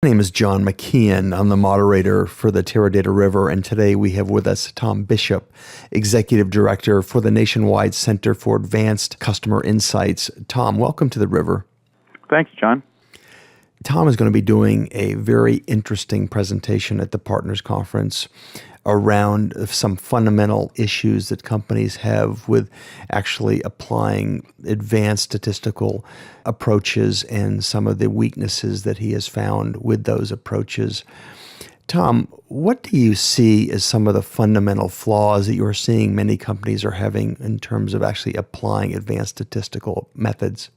My name is John McKeon. I'm the moderator for the Teradata River, and today we have with us Tom Bishop, Executive Director for the Nationwide Center for Advanced Customer Insights. Tom, welcome to the River. Thanks, John. Tom is going to be doing a very interesting presentation at the Partners Conference around some fundamental issues that companies have with actually applying advanced statistical approaches and some of the weaknesses that he has found with those approaches. Tom, what do you see as some of the fundamental flaws that you're seeing many companies are having in terms of actually applying advanced statistical methods?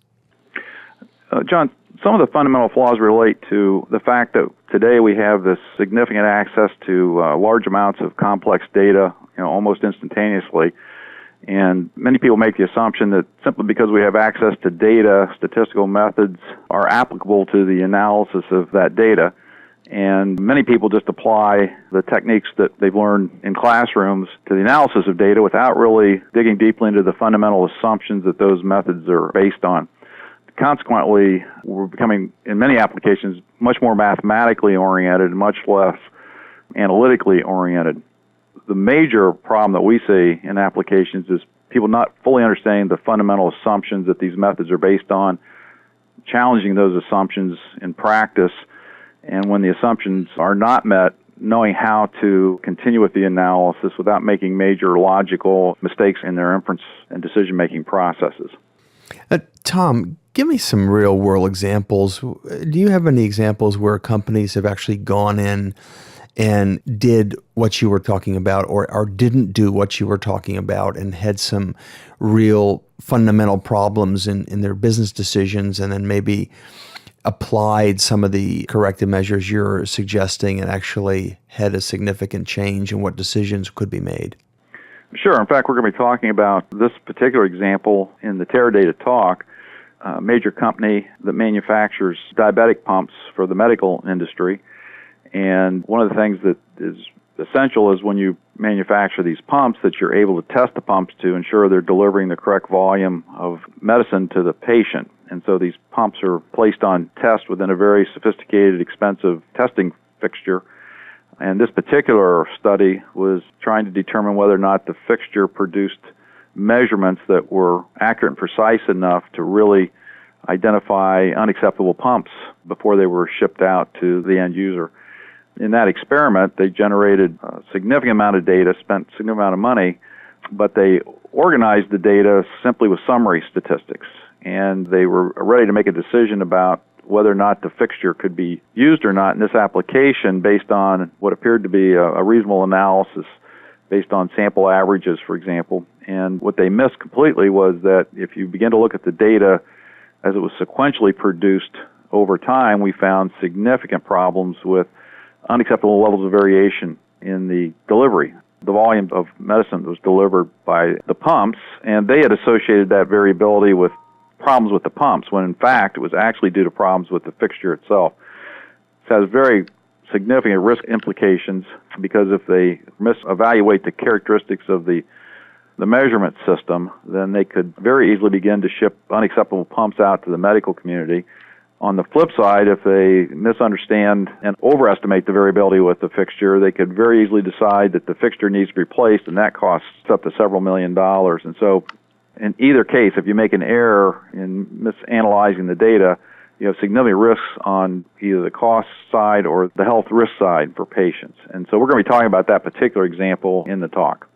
John, some of the fundamental flaws relate to the fact that today we have this significant access to large amounts of complex data, almost instantaneously. And many people make the assumption that simply because we have access to data, statistical methods are applicable to the analysis of that data. And many people just apply the techniques that they've learned in classrooms to the analysis of data without really digging deeply into the fundamental assumptions that those methods are based on. Consequently, we're becoming, in many applications, much more mathematically oriented and much less analytically oriented. The major problem that we see in applications is people not fully understanding the fundamental assumptions that these methods are based on, challenging those assumptions in practice, and when the assumptions are not met, knowing how to continue with the analysis without making major logical mistakes in their inference and decision-making processes. Tom, give me some real-world examples. Do you have any examples where companies have actually gone in and did what you were talking about or didn't do what you were talking about and had some real fundamental problems in their business decisions and then maybe applied some of the corrective measures you're suggesting and actually had a significant change in what decisions could be made? Sure. In fact, we're going to be talking about this particular example in the Teradata talk. A major company that manufactures diabetic pumps for the medical industry. And one of the things that is essential is when you manufacture these pumps that you're able to test the pumps to ensure they're delivering the correct volume of medicine to the patient. And so these pumps are placed on test within a very sophisticated, expensive testing fixture. And this particular study was trying to determine whether or not the fixture produced measurements that were accurate and precise enough to really identify unacceptable pumps before they were shipped out to the end user. In that experiment, they generated a significant amount of data, spent a significant amount of money, but they organized the data simply with summary statistics. And they were ready to make a decision about whether or not the fixture could be used or not in this application based on what appeared to be a reasonable analysis based on sample averages, for example. And what they missed completely was that if you begin to look at the data as it was sequentially produced over time, we found significant problems with unacceptable levels of variation in the delivery, the volume of medicine that was delivered by the pumps, and they had associated that variability with problems with the pumps, when in fact it was actually due to problems with the fixture itself. It has very significant risk implications because if they misevaluate the characteristics of the measurement system, then they could very easily begin to ship unacceptable pumps out to the medical community. On the flip side, if they misunderstand and overestimate the variability with the fixture, they could very easily decide that the fixture needs to be replaced, and that costs up to several $1 million. And so in either case, if you make an error in misanalyzing the data, you have significant risks on either the cost side or the health risk side for patients. And so we're going to be talking about that particular example in the talk.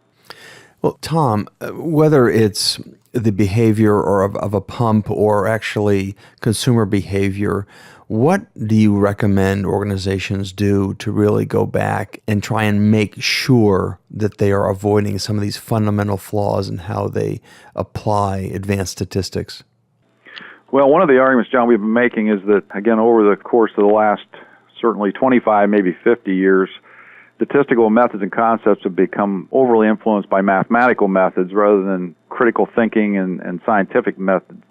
Well, Tom, whether it's the behavior or of a pump or actually consumer behavior, what do you recommend organizations do to really go back and try and make sure that they are avoiding some of these fundamental flaws in how they apply advanced statistics? Well, one of the arguments, John, we've been making is that, again, over the course of the last certainly 25, maybe 50 years, statistical methods and concepts have become overly influenced by mathematical methods rather than critical thinking and scientific methods.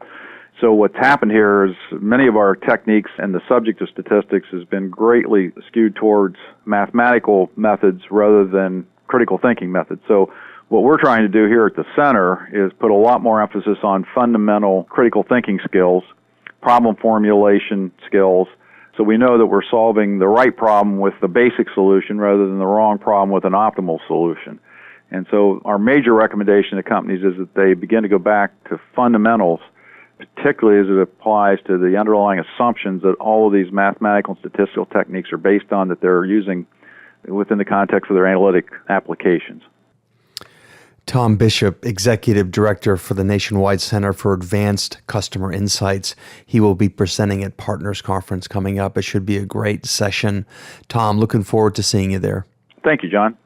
So what's happened here is many of our techniques and the subject of statistics has been greatly skewed towards mathematical methods rather than critical thinking methods. So what we're trying to do here at the center is put a lot more emphasis on fundamental critical thinking skills, problem formulation skills, So we know that we're solving the right problem with the basic solution rather than the wrong problem with an optimal solution. And so our major recommendation to companies is that they begin to go back to fundamentals, particularly as it applies to the underlying assumptions that all of these mathematical and statistical techniques are based on that they're using within the context of their analytic applications. Tom Bishop, Executive Director for the Nationwide Center for Advanced Customer Insights. He will be presenting at Partners Conference coming up. It should be a great session. Tom, looking forward to seeing you there. Thank you, John.